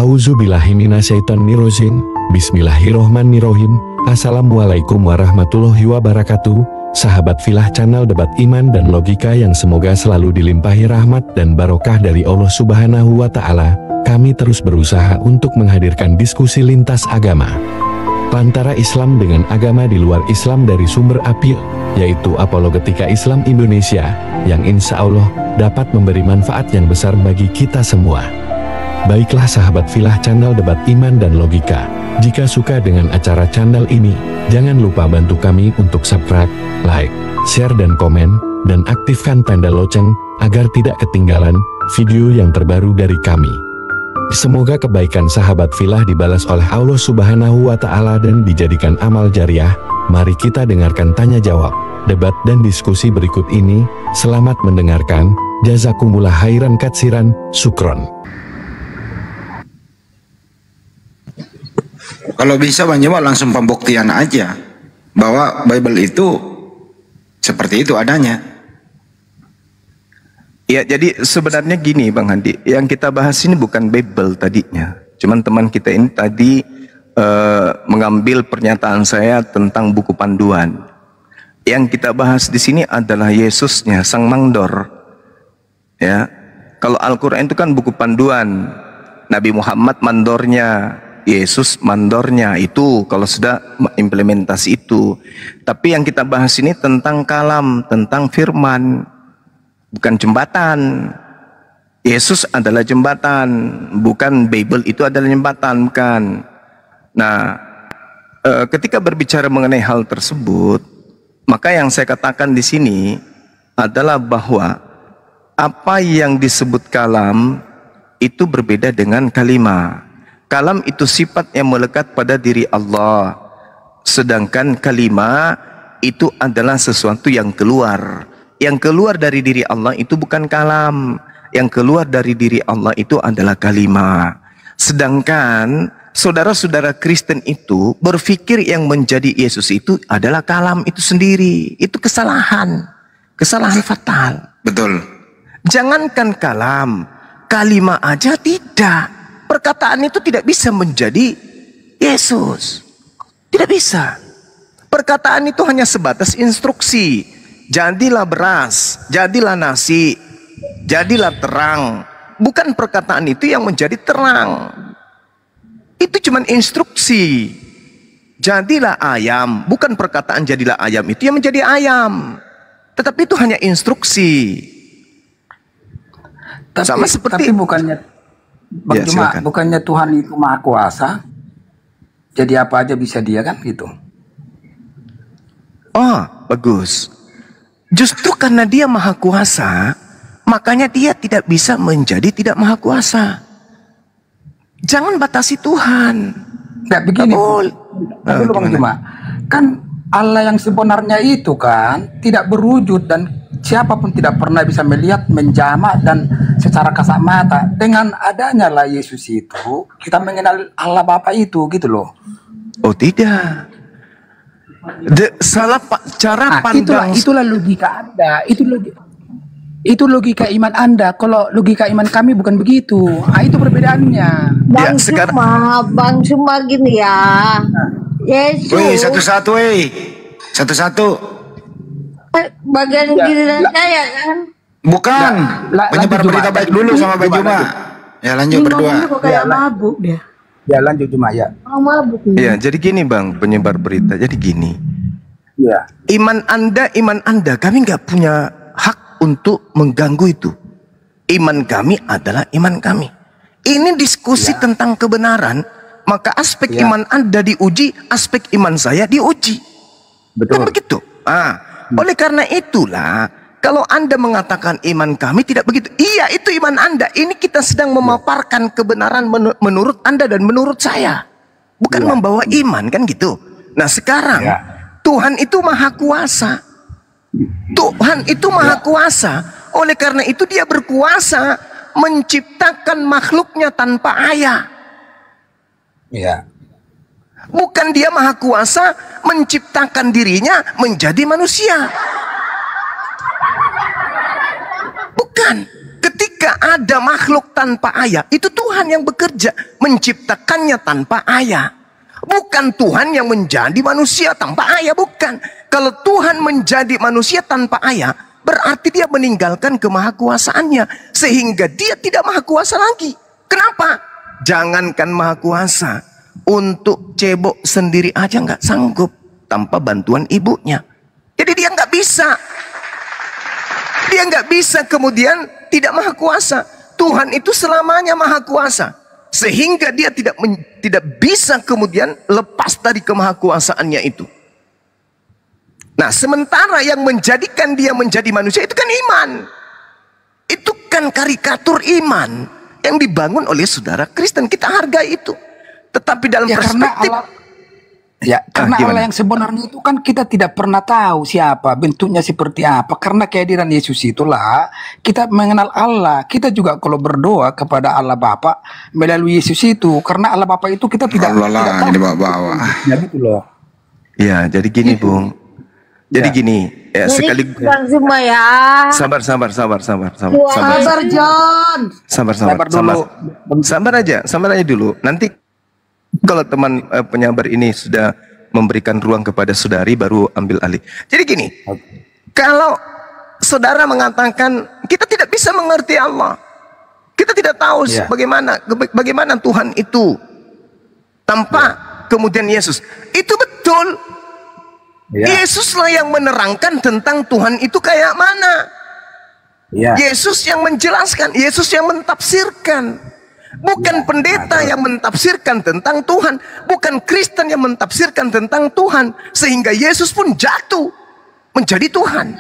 Auzubillahiminasyaitonirrojim. Bismillahirrohmanirrohim. Assalamualaikum warahmatullahi wabarakatuh. Sahabat Filah Channel Debat Iman dan Logika yang semoga selalu dilimpahi rahmat dan barokah dari Allah Subhanahu wa Ta'ala. Kami terus berusaha untuk menghadirkan diskusi lintas agama antara Islam dengan agama di luar Islam dari sumber API, yaitu Apologetika Islam Indonesia, yang insya Allah dapat memberi manfaat yang besar bagi kita semua. Baiklah sahabat Filah Channel Debat Iman dan Logika, jika suka dengan acara channel ini, jangan lupa bantu kami untuk subscribe, like, share dan komen, dan aktifkan tanda lonceng agar tidak ketinggalan video yang terbaru dari kami. Semoga kebaikan sahabat Filah dibalas oleh Allah Subhanahu wa Ta'ala dan dijadikan amal jariah. Mari kita dengarkan tanya jawab, debat dan diskusi berikut ini. Selamat mendengarkan. Jazakumullah khairan katsiran, syukron. Kalau bisa Bang Juma langsung pembuktian aja bahwa Bible itu seperti itu adanya. Ya, jadi sebenarnya gini Bang Handi, yang kita bahas ini bukan Bible tadinya. Cuman teman kita ini tadi mengambil pernyataan saya tentang buku panduan. Yang kita bahas di sini adalah Yesusnya, Sang Mandor. Ya, kalau Al-Quran itu kan buku panduan. Nabi Muhammad mandornya, Yesus mandornya, itu kalau sudah implementasi itu. Tapi yang kita bahas ini tentang kalam, tentang firman. Bukan jembatan. Yesus adalah jembatan, bukan Bible itu adalah jembatan, bukan. Nah, ketika berbicara mengenai hal tersebut, maka yang saya katakan di sini adalah bahwa apa yang disebut kalam itu berbeda dengan kalimah. Kalam itu sifat yang melekat pada diri Allah, sedangkan kalimah itu adalah sesuatu yang keluar. Yang keluar dari diri Allah itu bukan kalam. Yang keluar dari diri Allah itu adalah kalimah. Sedangkan saudara-saudara Kristen itu berpikir yang menjadi Yesus itu adalah kalam itu sendiri. Itu kesalahan. Kesalahan fatal. Betul. Jangankan kalam, kalimah aja tidak. Perkataan itu tidak bisa menjadi Yesus. Tidak bisa. Perkataan itu hanya sebatas instruksi. Jadilah beras, jadilah nasi, jadilah terang. Bukan perkataan itu yang menjadi terang. Itu cuma instruksi. Jadilah ayam, bukan perkataan jadilah ayam itu yang menjadi ayam. Tetapi itu hanya instruksi. Sama seperti tapi bukannya Bang ya, Juma, silakan. bukannya Tuhan itu maha kuasa. Jadi apa aja bisa dia kan gitu. Oh, bagus. Justru karena dia maha kuasa, makanya dia tidak bisa menjadi tidak maha kuasa. Jangan batasi Tuhan. Nggak begini. Tapi lu Bang Juma, kan Allah yang sebenarnya itu kan tidak berwujud dan siapapun tidak pernah bisa melihat, menjamak dan secara kasat mata. Dengan adanya lah Yesus itu, kita mengenal Allah Bapa itu gitu loh. Oh tidak. Salah cara pandang. Itulah logika Anda. Itu logika iman Anda. Kalau logika iman kami bukan begitu. Itu perbedaannya. Bang Ya, sekarang Bang Suma gini ya. Yesus. Wih, satu-satu, satu-satu. Bagian giliran saya kan. Bukan. Penyebar lanjut, berita Juma. baik dulu sama Bang Juma. Ya lanjut berdua. Minumnya kok kayak mabuk dia. Ya lanjut Juma ya. Oh, mabuk. Ya, jadi gini Bang, penyebar berita. Jadi gini. Ya. Iman Anda, kami nggak punya hak untuk mengganggu itu. Iman kami adalah iman kami. Ini diskusi tentang kebenaran, maka aspek iman Anda diuji, aspek iman saya diuji. Betul. Kan begitu. Oleh karena itulah, kalau Anda mengatakan iman kami tidak begitu, iya itu iman Anda. Ini kita sedang memaparkan kebenaran menurut Anda dan menurut saya, bukan membawa iman kan gitu. Nah sekarang Tuhan itu maha kuasa. Tuhan itu maha kuasa. Oleh karena itu dia berkuasa menciptakan makhluknya tanpa ayah. Ya. Bukan dia maha kuasa menciptakan dirinya menjadi manusia. Bukan. Ketika ketika ada makhluk tanpa ayah, itu Tuhan yang bekerja, menciptakannya tanpa ayah. Bukan Tuhan yang menjadi manusia tanpa ayah, bukan. Kalau Tuhan menjadi manusia tanpa ayah, berarti dia meninggalkan kemahakuasaannya, sehingga dia tidak maha kuasa lagi. Kenapa? Jangankan maha kuasa, untuk cebok sendiri aja nggak sanggup tanpa bantuan ibunya. Jadi dia nggak bisa. Dia nggak bisa kemudian tidak maha kuasa. Tuhan itu selamanya maha kuasa, sehingga dia tidak bisa kemudian lepas dari kemahakuasaannya itu. Nah, sementara yang menjadikan dia menjadi manusia itu kan iman. Itu kan karikatur iman yang dibangun oleh saudara Kristen. Kita hargai itu. Tetapi dalam perspektif karena Allah yang sebenarnya itu kan kita tidak pernah tahu siapa, bentuknya seperti apa. Karena kehadiran Yesus itulah kita mengenal Allah. Kita juga kalau berdoa kepada Allah Bapa melalui Yesus itu, karena Allah Bapa itu kita tidak tahu. Dibawa-bawa. Ya gitu loh. Ya, jadi gini, Bung. Jadi gini, ya, Jadi sekali bukan cuma ya. sabar, John. sabar aja dulu. Nanti kalau teman penyabar ini sudah memberikan ruang kepada saudari, baru ambil alih. Jadi gini, kalau saudara mengatakan kita tidak bisa mengerti Allah, kita tidak tahu bagaimana Tuhan itu tanpa kemudian Yesus, itu betul. Yesuslah yang menerangkan tentang Tuhan itu kayak mana. Yesus yang menjelaskan, Yesus yang mentafsirkan. Bukan pendeta yang mentafsirkan tentang Tuhan, bukan Kristen yang mentafsirkan tentang Tuhan, sehingga Yesus pun jatuh menjadi Tuhan.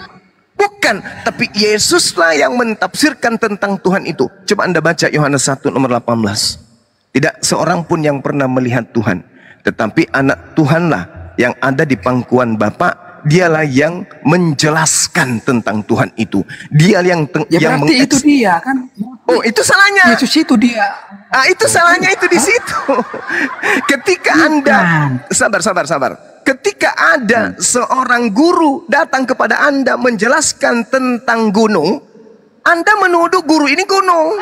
Bukan, tapi Yesuslah yang mentafsirkan tentang Tuhan itu. Coba Anda baca Yohanes 1 nomor 18. Tidak seorang pun yang pernah melihat Tuhan, tetapi anak Tuhanlah yang ada di pangkuan Bapa. Dialah yang menjelaskan tentang Tuhan itu. Dia yang berarti itu dia kan. Oh, itu salahnya. Yesus itu dia. Itu salahnya itu di situ. Ketika Anda sabar. Ketika ada seorang guru datang kepada Anda menjelaskan tentang gunung, Anda menuduh guru ini gunung.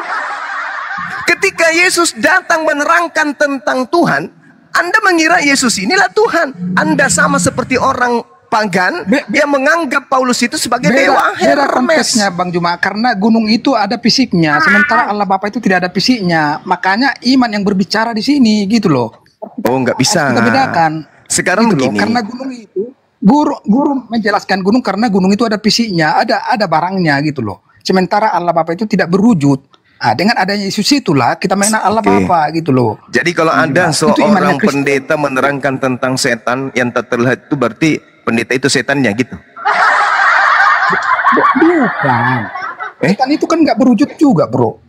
Ketika Yesus datang menerangkan tentang Tuhan, Anda mengira Yesus inilah Tuhan. Anda sama seperti orang pagan yang menganggap Paulus itu sebagai dewa Hermes. Konteksnya Bang Juma, karena gunung itu ada fisiknya, sementara Allah Bapa itu tidak ada fisiknya. Makanya iman yang berbicara di sini gitu loh. Oh, nggak bisa. Kita bedakan. Sekarang gitu begini. Loh, karena gunung itu guru menjelaskan gunung karena gunung itu ada fisiknya, ada barangnya gitu loh. Sementara Allah Bapa itu tidak berwujud. Dengan adanya Yesus itulah kita mengenal Allah Bapa gitu loh. Jadi kalau ada seorang pendeta menerangkan tentang setan yang tak terlihat, itu berarti pendeta itu setannya gitu? Bukan. Setan itu kan nggak berwujud juga, bro.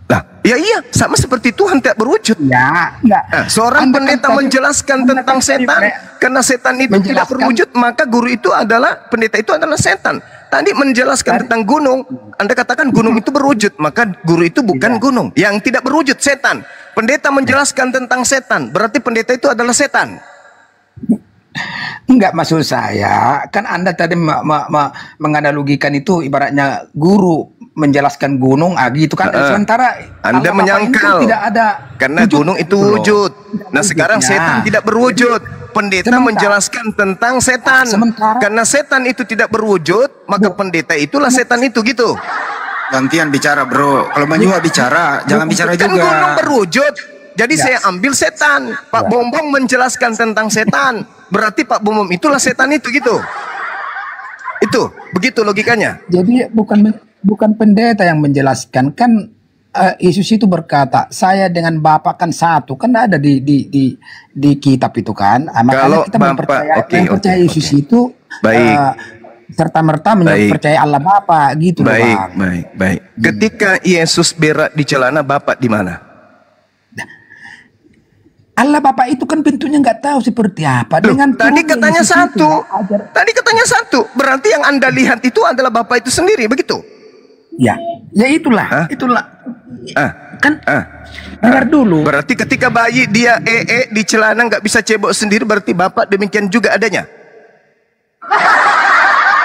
Nah, iya, sama seperti Tuhan tidak berwujud. Ya, enggak. Nah, seorang pendeta menjelaskan tentang setan, karena setan itu tidak berwujud, maka guru itu adalah, pendeta itu adalah setan. Tadi menjelaskan tentang gunung, Anda katakan gunung itu berwujud, maka guru itu bukan gunung. Yang tidak berwujud setan. Pendeta menjelaskan tentang setan, berarti pendeta itu adalah setan. Enggak, maksud saya kan Anda tadi menganalogikan itu ibaratnya guru menjelaskan gunung gitu kan. Sementara Anda menyangkal tidak ada karena wujud, gunung itu wujud. Nah, sekarang setan tidak berwujud. Pendeta menjelaskan tentang setan. Karena setan itu tidak berwujud, maka pendeta itulah setan itu gitu. Gantian bicara, bro. Kalau Manjua bicara, jangan bicara kan juga. Kan gunung berwujud. Jadi saya ambil setan. Pak Bombong menjelaskan tentang setan. Berarti Pak Bombong itulah setan itu gitu. Itu, begitu logikanya. Jadi bukan pendeta yang menjelaskan, kan Yesus itu berkata, saya dengan Bapa kan satu, kan ada di kitab itu kan. Makanya kita mempercayai Yesus itu serta merta percaya Allah Bapa gitu. Baik. Ketika Yesus berak di celana, Bapa di mana? Allah Bapa itu kan bentuknya nggak tahu seperti apa. Tadi katanya satu. Tadi katanya satu. Berarti yang Anda lihat itu adalah Bapa itu sendiri, begitu? Ya itulah. Dengar dulu. Berarti ketika bayi dia di celana nggak bisa cebok sendiri, berarti Bapa demikian juga adanya.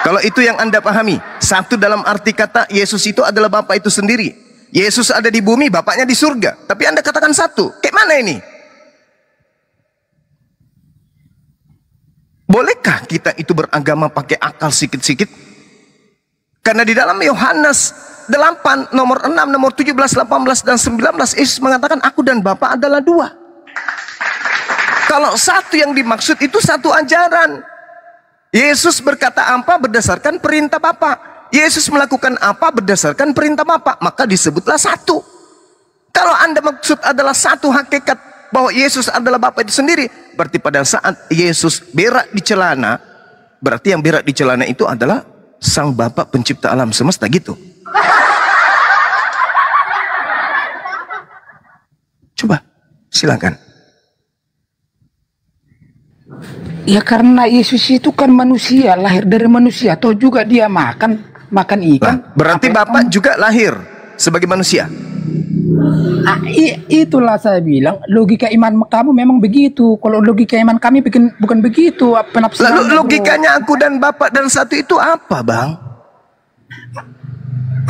Kalau itu yang Anda pahami, satu dalam arti kata Yesus itu adalah Bapa itu sendiri. Yesus ada di bumi, Bapaknya di surga. Tapi Anda katakan satu. Kayak mana ini? Bolehkah kita itu beragama pakai akal sikit-sikit? Karena di dalam Yohanes 8, nomor 6, nomor 17, 18, dan 19, Yesus mengatakan, aku dan Bapa adalah dua. Kalau satu yang dimaksud itu satu ajaran. Yesus berkata apa berdasarkan perintah Bapa. Yesus melakukan apa berdasarkan perintah Bapa, maka disebutlah satu. Kalau Anda maksud adalah satu hakikat bahwa Yesus adalah Bapa itu sendiri, berarti pada saat Yesus berak di celana, berarti yang berak di celana itu adalah Sang Bapa pencipta alam semesta gitu. Coba, silakan. Ya karena Yesus itu kan manusia, lahir dari manusia, atau juga dia makan ikan. Nah, berarti Bapak juga lahir sebagai manusia. Itulah saya bilang, logika iman kamu memang begitu. Kalau logika iman kami bukan begitu. Penafsiran. Lalu logikanya aku dan Bapak dan satu itu apa, Bang?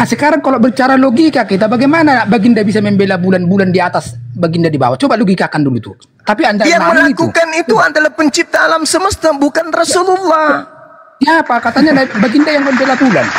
Sekarang kalau bicara logika kita, bagaimana Baginda bisa membela bulan-bulan di atas, Baginda di bawah? Coba logikakan dulu tuh. Tapi Anda yang melakukan itu adalah pencipta alam semesta, bukan Rasulullah. Ya, apa katanya Baginda yang membela bulan?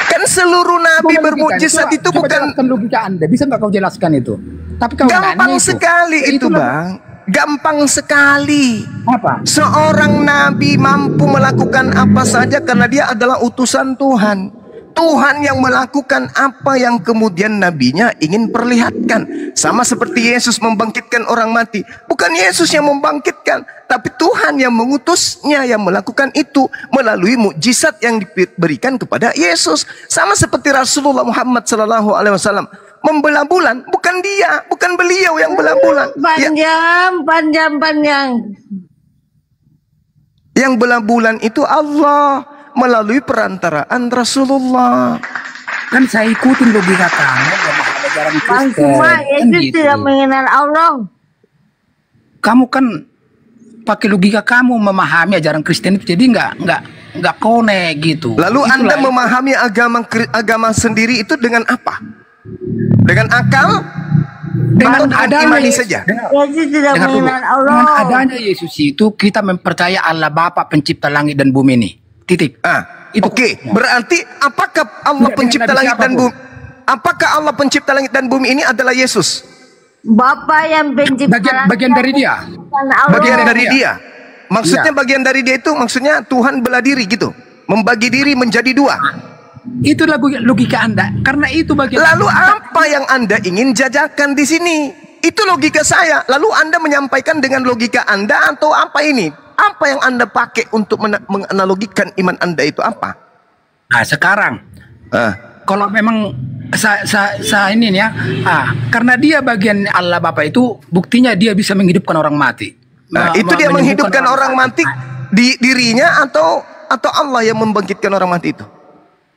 Kan seluruh nabi bermukjizat itu bukan. Jelaskan logika Anda, bisa nggak kau jelaskan itu? Tapi kau gampang sekali itu, Bang. Gampang sekali. Apa? Seorang nabi mampu melakukan apa saja karena dia adalah utusan Tuhan. Tuhan yang melakukan apa yang kemudian nabinya ingin perlihatkan. Sama seperti Yesus membangkitkan orang mati. Bukan Yesus yang membangkitkan, tapi Tuhan yang mengutusnya yang melakukan itu melalui mukjizat yang diberikan kepada Yesus. Sama seperti Rasulullah Muhammad SAW membelah bulan, bukan dia, bukan beliau yang belah bulan. Panjang. Yang belah bulan itu Allah melalui perantaraan Rasulullah. Kan saya ikutin logika kamu, ajaran Bang Kristen. Cuma Kan Yesus gitu. tidak mengenal Allah. Kamu kan pakai logika kamu memahami ajaran Kristen itu, jadi nggak connect gitu. Lalu Itulah Anda itu. memahami agama sendiri itu dengan apa? Dengan akal? Dengan Atau adanya imani Yesus. saja? Yesus tidak Dengar dulu. mengenal Allah. Dengan adanya Yesus itu kita mempercaya Allah Bapa pencipta langit dan bumi ini. Titik. Itu. Oke. Berarti apakah Allah Tidak pencipta dengan langit dan siapapun. bumi? Apakah Allah pencipta langit dan bumi ini adalah Yesus? Bapa yang pencipta Bagian dari dia. bukan Allah. Bagian dari dia. Maksudnya Iya. bagian dari dia itu maksudnya Tuhan belah diri gitu. Membagi diri menjadi dua. Itulah logika Anda. Karena itu bagian. Lalu apa yang Anda ingin jajakan di sini? Itu logika saya. Lalu Anda menyampaikan dengan logika Anda atau apa ini? Apa yang Anda pakai untuk menganalogikan iman Anda itu apa? Nah sekarang, kalau memang saya ini ya, karena dia bagian Allah Bapa itu, buktinya dia bisa menghidupkan orang mati. Nah, itu dia menghidupkan orang mati di dirinya atau Allah yang membangkitkan orang mati itu?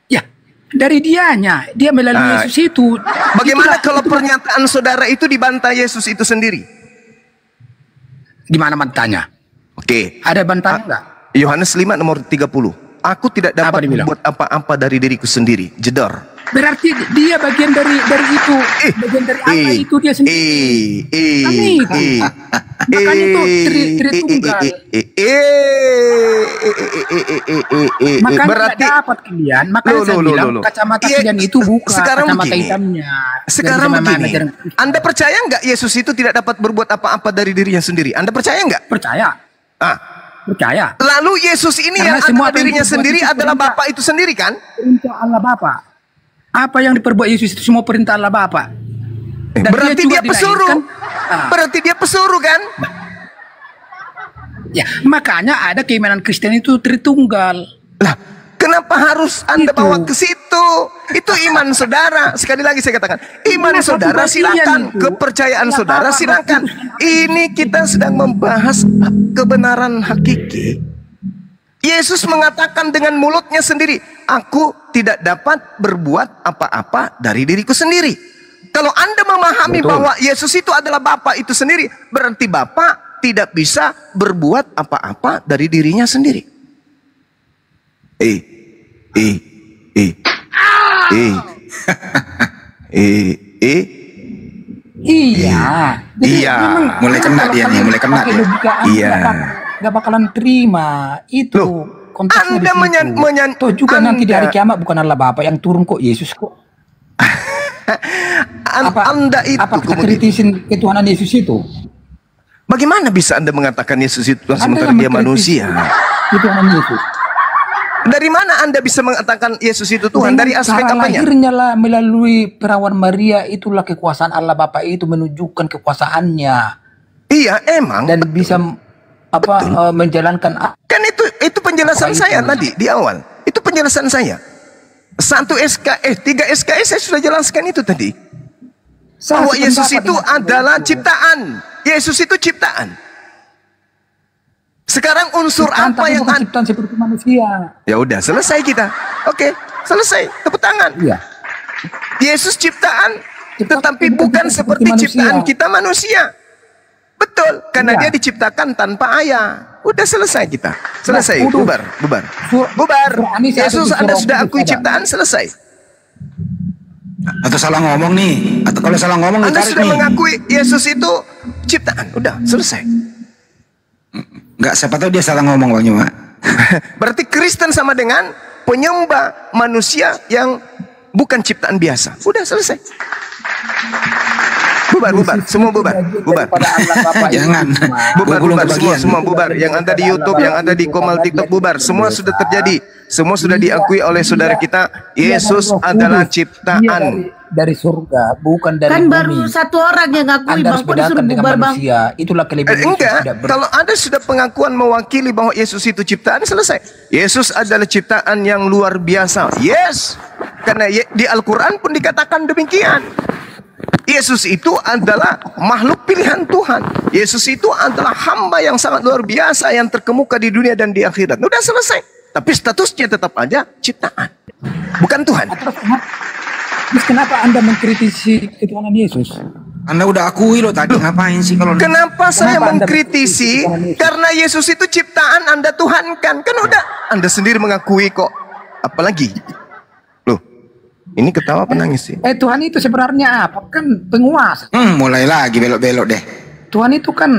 Ya, dari dianya, dia melalui Yesus itu. Bagaimana kalau pernyataan saudara itu dibantah Yesus itu sendiri? Gimana bantahnya? Oke. Ada bantahnya enggak? Yohanes 5 nomor 30. Aku tidak dapat membuat apa-apa dari diriku sendiri. Jedor. Berarti dia bagian dari itu. Bagian dari Allah itu dia sendiri. Makanya itu Tritunggal. Makanya Berarti tidak dapat kalian. Makanya saya bilang kacamata kalian itu bukan kacamata hitamnya. Sekarang begini. Anda percaya nggak Yesus itu tidak dapat berbuat apa-apa dari dirinya sendiri? Anda percaya nggak? Percaya. Percaya. Lalu Yesus ini Karena yang semua adalah dirinya sendiri adalah Bapa itu sendiri kan? Perintah Allah Bapa. Apa yang diperbuat Yesus itu semua perintah Allah Bapa. Dan berarti dia pesuruh. Berarti dia pesuruh kan? Ya, makanya ada keimanan Kristen itu Tritunggal. Lah, kenapa harus Anda bawa ke situ? Itu iman saudara. Sekali lagi saya katakan, iman saudara silakan, kepercayaan saudara silakan. Ini kita sedang membahas kebenaran hakiki. Yesus mengatakan dengan mulutnya sendiri, aku tidak dapat berbuat apa-apa dari diriku sendiri. Kalau Anda memahami bahwa Yesus itu adalah Bapa itu sendiri, berarti Bapa tidak bisa berbuat apa-apa dari dirinya sendiri. Iya. Jadi Iya. memang Mulai kena kalau dia nih, kalian mulai kena pakai dia. logika Anda, Iya. nggak bakalan terima itu. Loh, Konteksnya Anda di situ. Toh juga nanti di hari kiamat bukan Allah Bapa yang turun kok, Yesus kok. Anda itu Apa kita kemudian, kritisin ketuhanan Yesus itu? bagaimana bisa Anda mengatakan Yesus itu Tuhan Anda sementara yang dia manusia? Ketuhanan Yesus. Dari mana Anda bisa mengatakan Yesus itu Tuhan? Dari Dengan aspek cara apanya? lahirnya lah melalui perawan Maria, itulah kekuasaan Allah Bapa itu menunjukkan kekuasaannya Iya, emang. dan bisa menjalankan Kan itu penjelasan Apa saya itu? tadi di awal. Itu penjelasan saya. 3 SKS saya sudah jelaskan itu tadi. Bahwa Yesus itu adalah ciptaan. Yesus itu ciptaan. Sekarang unsur apa yang bukan ciptaan seperti manusia? Ya udah, selesai kita. Oke, selesai. Tepuk tangan. Iya. Yesus ciptaan, Ciptaan tetapi itu bukan bukan seperti seperti ciptaan manusia. kita manusia. Betul, karena Iya. dia diciptakan tanpa ayah. Udah selesai kita. Selesai, Nah, udah. bubar. Sur- Bubar. Surah An-Nisa Yesus atau Anda surah sudah Al-Qudus akui ada? ciptaan, selesai. Atau salah ngomong nih. Atau kalau salah ngomong Anda ditarik sudah nih. mengakui Yesus itu ciptaan. Udah, selesai. Nggak, siapa tahu dia salah ngomong Bang Yuma. Berarti Kristen sama dengan penyembah manusia yang bukan ciptaan biasa. Udah, selesai. Bubar. Semua bubar. Daripada Allah Bapa itu Jangan. cuma- Bubar, Gua belum bubar, kebagian. semua bubar. Yang ada di YouTube, yang ada di Komal TikTok, bubar. Semua sudah terjadi. Semua sudah diakui oleh saudara kita. Yesus adalah Dia ciptaan. dari surga, bukan dari Kan bumi. baru satu orang yang ngakui Anda bang, harus kok disuruh bedakan dengan bubar bang? manusia. Itulah kelebihan Yesus Enggak, tidak kalau Anda sudah pengakuan mewakili bahwa Yesus itu ciptaan, selesai. Yesus adalah ciptaan yang luar biasa. Yes, karena di Al-Quran pun dikatakan demikian. Yesus itu adalah makhluk pilihan Tuhan. Yesus itu adalah hamba yang sangat luar biasa yang terkemuka di dunia dan di akhirat. Udah selesai. Tapi statusnya tetap aja ciptaan, bukan Tuhan. Terus kenapa Anda mengkritisi ketuhanan Yesus? Anda udah akui loh tadi, ngapain sih kalau Kenapa saya Anda mengkritisi? mengkritisi Tuhan Yesus? Karena Yesus itu ciptaan, Anda Tuhankan. Kan udah, Anda sendiri mengakui kok. Apalagi? Loh, ini ketawa apa nangis sih? Tuhan itu sebenarnya apa? Kan penguasa. mulai lagi belok-belok deh. Tuhan itu kan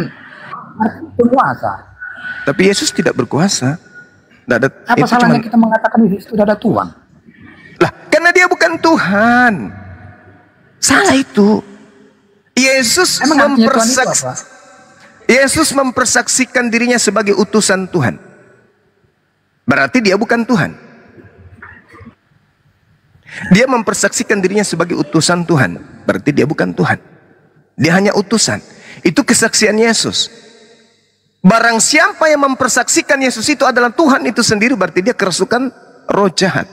penguasa. Tapi Yesus tidak berkuasa. Nggak ada, Apa itu salahnya cuman- kita mengatakan Yesus itu ada Tuhan? Lah, karena dia bukan Tuhan. Salah itu. Yesus Emang artinya Tuhan itu mempersaks- apa? Yesus mempersaksikan dirinya sebagai utusan Tuhan. Berarti dia bukan Tuhan. Dia mempersaksikan dirinya sebagai utusan Tuhan. Berarti dia bukan Tuhan. Dia hanya utusan. Itu kesaksian Yesus. Barang siapa yang mempersaksikan Yesus itu adalah Tuhan itu sendiri, berarti dia kerasukan roh jahat.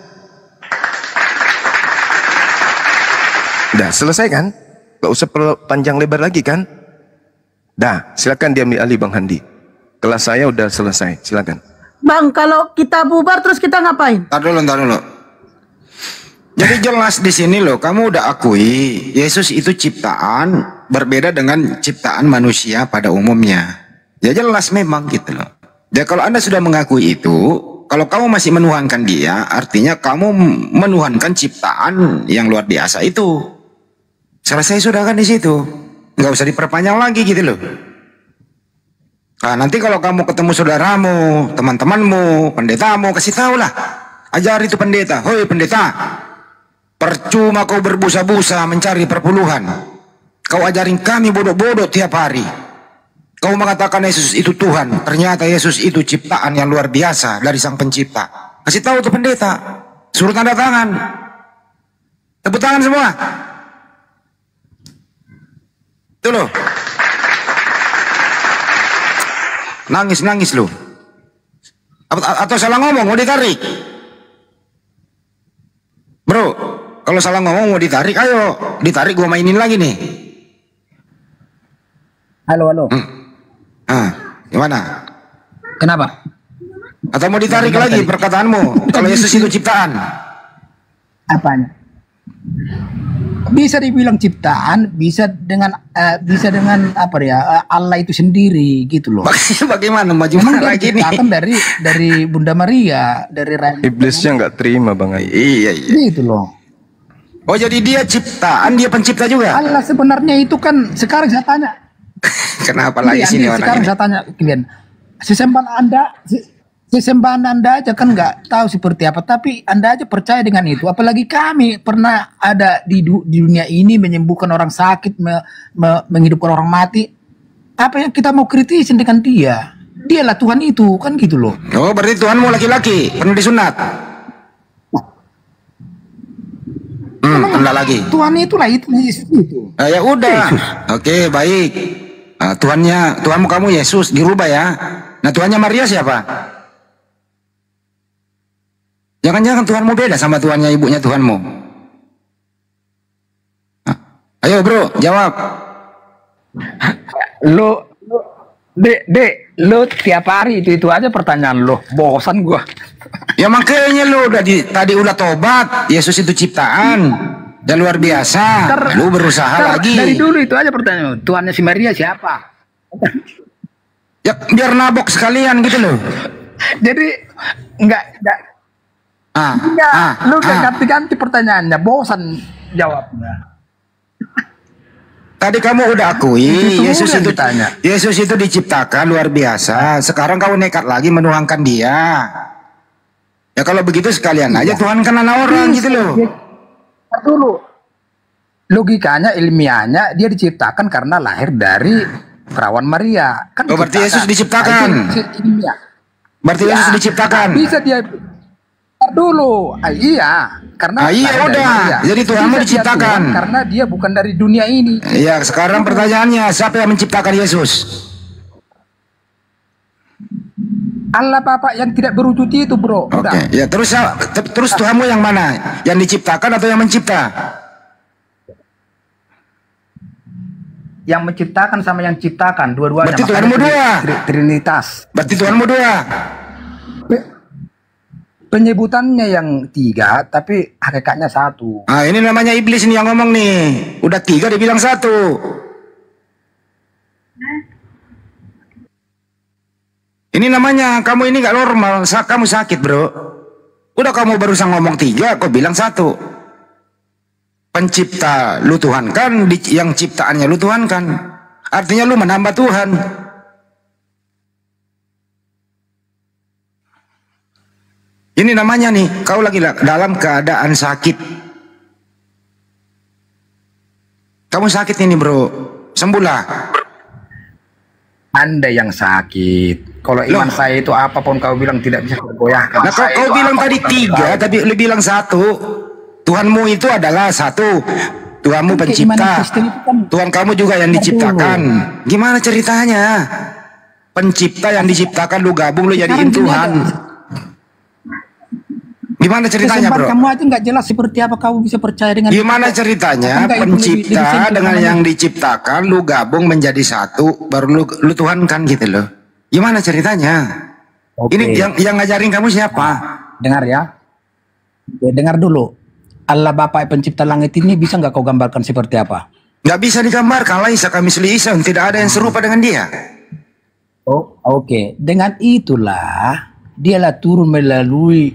Dah selesai kan? Gak usah panjang lebar lagi kan? Dah, silakan diambil alih Bang Handi. Kelas saya udah selesai, silakan. Bang, kalau kita bubar terus kita ngapain? Ntar dulu. Jadi jelas di sini loh, kamu udah akui Yesus itu ciptaan berbeda dengan ciptaan manusia pada umumnya. Ya jelas memang gitu loh. Ya kalau Anda sudah mengakui itu, kalau kamu masih menuhankan dia, artinya kamu menuhankan ciptaan yang luar biasa itu. Selesai sudah kan di situ. Nggak usah diperpanjang lagi gitu loh. Nah, nanti kalau kamu ketemu saudaramu, teman-temanmu, pendetamu, kasih tahu lah. Ajar itu pendeta. Hoi pendeta, percuma kau berbusa-busa mencari perpuluhan. Kau ajarin kami bodoh-bodoh tiap hari. Kau mengatakan Yesus itu Tuhan. Ternyata Yesus itu ciptaan yang luar biasa dari Sang Pencipta. Kasih tahu tuh pendeta. Suruh tanda tangan. Tepuk tangan semua. Itu loh. Nangis lu. Atau salah ngomong mau ditarik. Bro, kalau salah ngomong mau ditarik, ayo ditarik, gua mainin lagi nih. Halo. Gimana? Kenapa? Atau mau ditarik lagi perkataanmu? Kalau Yesus itu ciptaan. Apanya? Bisa dibilang ciptaan, bisa dengan apa ya? Allah itu sendiri gitu loh. Bagaimana maju Memang dia lagi nih? diciptakan dari Bunda Maria, dari rahim. Iblisnya nggak terima Bang Handi. Iya. Gitu loh. Oh jadi dia ciptaan, dia pencipta juga. Allah sebenarnya itu kan sekarang saya tanya. Kenapa lagi sini orang sekarang ini? saya tanya kalian. Sesembahan Anda aja kan nggak tahu seperti apa, tapi Anda aja percaya dengan itu. Apalagi kami pernah ada di dunia ini menyembuhkan orang sakit, menghidupkan orang mati. Apa yang kita mau kritisin dengan dia? Dialah Tuhan itu, kan gitu loh. Oh berarti Tuhanmu laki-laki, penuh disunat. Enggak lagi. Tuhan itulah itu Yesus itu. Ya udah. Oke, baik. Tuhanmu kamu Yesus dirubah ya. Nah, Tuhannya Maria siapa? Jangan-jangan Tuhanmu beda sama Tuhannya ibunya Tuhanmu. Ayo, Bro, jawab. Lo tiap hari itu aja pertanyaan lo. Bosan gua. Ya makanya lo tadi udah tobat, Yesus itu ciptaan. Dan luar biasa. Lu berusaha lagi. Dari dulu itu aja pertanyaan. Tuhannya si Maria siapa? Ya biar nabok sekalian gitu loh. Jadi enggak lu ganti-ganti pertanyaannya, bosan jawabnya. Tadi kamu udah akui Yesus itu diciptakan luar biasa. Sekarang kamu nekat lagi menuhankan dia. Ya kalau begitu sekalian aja Tuhan kan anak orang gitu loh. Dulu logikanya ilmiahnya dia diciptakan karena lahir dari perawan Maria kan. Berarti Yesus diciptakan. Berarti Yesus diciptakan. Bisa dia dulu. Iya, karena iya udah. Jadi Tuhanmu diciptakan karena dia bukan dari dunia ini. Iya, sekarang pertanyaannya siapa yang menciptakan Yesus? Allah Bapa yang tidak berwujud itu, Bro. Udah. Oke, ya terus Tuhanmu yang mana? Yang diciptakan atau yang mencipta? Yang menciptakan sama yang ciptakan, dua-duanya. Berarti Tuhanmu dua. Trinitas. Berarti Tuhanmu dua. Penyebutannya yang tiga, tapi hakikatnya satu. Ah, ini namanya iblis nih yang ngomong nih. Udah tiga dibilang satu. Ini namanya kamu ini gak normal, kamu sakit bro. Udah kamu barusan ngomong tiga, kok bilang satu. Pencipta lu Tuhan kan, yang ciptaannya lu Tuhan kan. Artinya lu menambah Tuhan. Ini namanya nih, kau lagi dalam keadaan sakit. Kamu sakit ini bro, sembuhlah. Anda yang sakit. Kalau iman saya itu apapun kau bilang tidak bisa tergoyahkan. Nah kau bilang tadi tiga, tapi lu bilang satu. Tuhanmu itu adalah satu. Tuhanmu pencipta. Tuhan kamu juga yang diciptakan. Gimana ceritanya? Pencipta yang diciptakan lu gabung lu jadiin Tuhan. Gimana ceritanya bro? Kamu aja nggak jelas seperti apa kamu bisa percaya dengan. Gimana ceritanya pencipta dengan yang diciptakan lu gabung menjadi satu, baru lu Tuhan kan gitu loh. Gimana ceritanya? Oke. Ini yang ngajarin kamu siapa? Dengar ya. Dengar dulu. Allah Bapa pencipta langit ini bisa nggak kau gambarkan seperti apa? Nggak bisa digambarkan. Laisa kamislihi syai'un, tidak ada yang serupa dengan dia. Oh, oke. Dengan itulah dialah turun melalui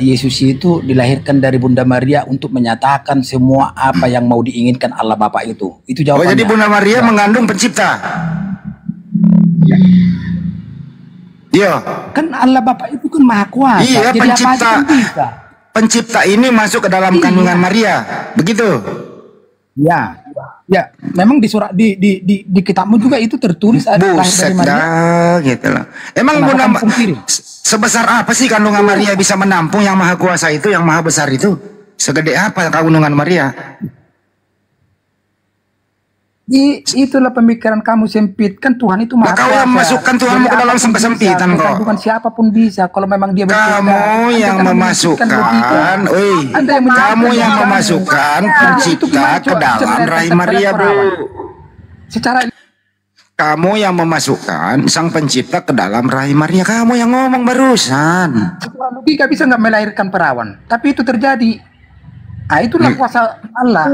Yesus itu dilahirkan dari Bunda Maria untuk menyatakan semua apa yang mau diinginkan Allah Bapa itu. Itu jawabannya. Oh, jadi Bunda Maria mengandung pencipta. Iya. Kan Allah Bapa itu kan maha kuasa. Iya, jadi pencipta. apa aja kan bisa. Pencipta ini masuk ke dalam kandungan Maria. Begitu. Ya. Ya, memang di surat di kitabmu juga itu tertulis ada lahir dari Maria. Gitu loh. Emang Bunda sebesar apa sih kandungan Maria bisa menampung yang maha kuasa itu, yang maha besar itu? Segede apa kandungan Maria? Itulah pemikiran kamu sempit, kan Tuhan itu maha kuasa. Kau yang memasukkan Tuhanmu ke dalam kesempitan kok. Bukan siapapun bisa kalau memang dia berbeda. Kamu yang memasukkan, kamu yang memasukkan pencipta ke dalam rahim Maria, bro. Secara kamu yang memasukkan sang pencipta ke dalam rahim Maria, kamu yang ngomong barusan. secara logika bisa nggak melahirkan perawan, tapi itu terjadi. Ah, itulah kuasa Allah.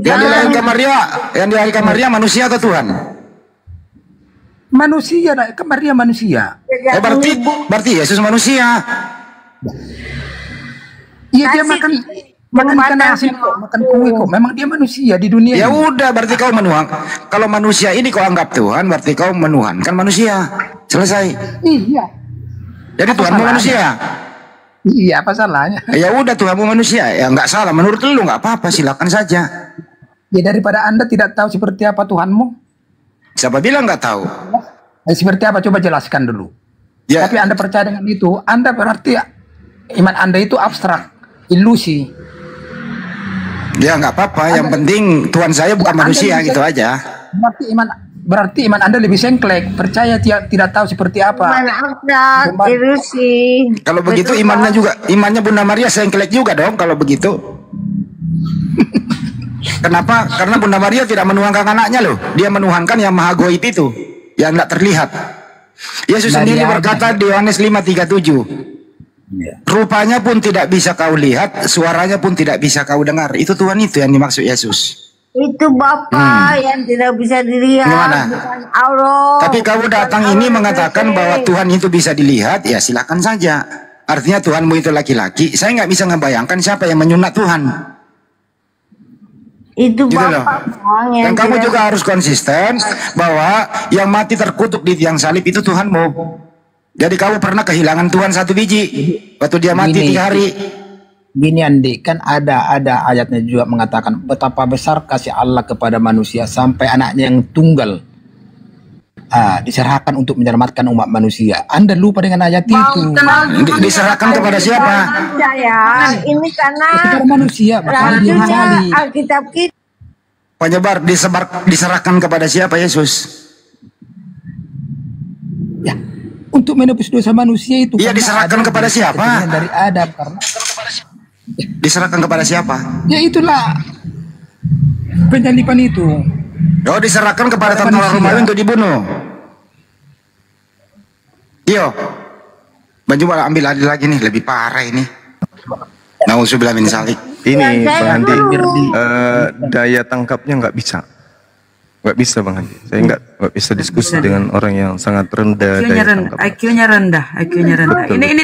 Yang dilahirkan Maria manusia atau Tuhan? Manusia, kan Maria manusia. Berarti Yesus manusia. Iya, dia makan Makan ikan Mana? asin kok, makan kue kok. Memang dia manusia di dunia Ya ini. udah, berarti kau menuhan. Kalau manusia ini kau anggap Tuhan, berarti kau menuhankan manusia. Selesai. Iya. Jadi Apa Tuhanmu salahnya? manusia. Iya, apa salahnya? Ya udah, Tuhanmu manusia. Ya nggak salah. Menurut lu nggak apa-apa, silakan saja. Ya daripada Anda tidak tahu seperti apa Tuhanmu, Siapa bilang nggak tahu? seperti apa coba jelaskan dulu. Ya, Tapi Anda percaya dengan itu, Anda berarti iman Anda itu abstrak, ilusi. ya nggak apa-apa. Yang penting Tuhan saya bukan Anda manusia, bisa- gitu aja. Berarti iman Anda lebih sengklek, percaya tidak tahu seperti apa. Mana abstrak, Cuma- ilusi. Kalau begitu Betul, imannya Pak. juga, imannya Bunda Maria sengklek juga dong kalau begitu. Kenapa? Karena Bunda Maria tidak menuhankan anaknya loh. Dia menuhankan yang maha goib itu, yang tidak terlihat. Yesus Nah, sendiri dia- berkata di Yohanes 5:37, Iya. rupanya pun tidak bisa kau lihat, suaranya pun tidak bisa kau dengar. Itu Tuhan itu yang dimaksud Yesus. Itu Bapa yang tidak bisa dilihat, Gimana? bukan Allah. Tapi kamu bukan datang Allah ini yang mengatakan selesai. bahwa Tuhan itu bisa dilihat, ya silakan saja. Artinya Tuhanmu itu laki-laki. Saya nggak bisa ngebayangkan siapa yang menyunat Tuhan. Itu Gitu loh. Bapa Bang, yang Dan kamu tidak- juga harus konsisten bahwa yang mati terkutuk di tiang salib itu Tuhanmu. Jadi kamu pernah kehilangan Tuhan satu biji waktu dia mati Gini. 3 hari. Gini Andi, kan ada ayatnya juga mengatakan betapa besar kasih Allah kepada manusia sampai anaknya yang tunggal diserahkan untuk menyelamatkan umat manusia. Anda lupa dengan ayat itu. Diserahkan kepada siapa? Saya ini karena Kepada manusia, makanya dia rancunya salib. Alkitab kita. Penyebar diserahkan kepada siapa Yesus? Ya, untuk menebus dosa manusia itu. Iya, karena diserahkan Adam kepada siapa? keturunan dari Adam karena Diserahkan kepada siapa? ya itulah penyalipan itu. Oh, diserahkan kepada Kepada tentara manusia. Romawi untuk dibunuh. Iyo. Baju ambil adil lagi nih, lebih parah ini. Nauzubillah min zalik. Ini Saya Bang Handi, dulu. daya tangkapnya nggak bisa. Nggak bisa Bang Handi. Saya nggak bisa diskusi dengan orang yang sangat rendah IQ-nya daya rendah, tangkap. IQ-nya rendah, IQ-nya rendah. Ini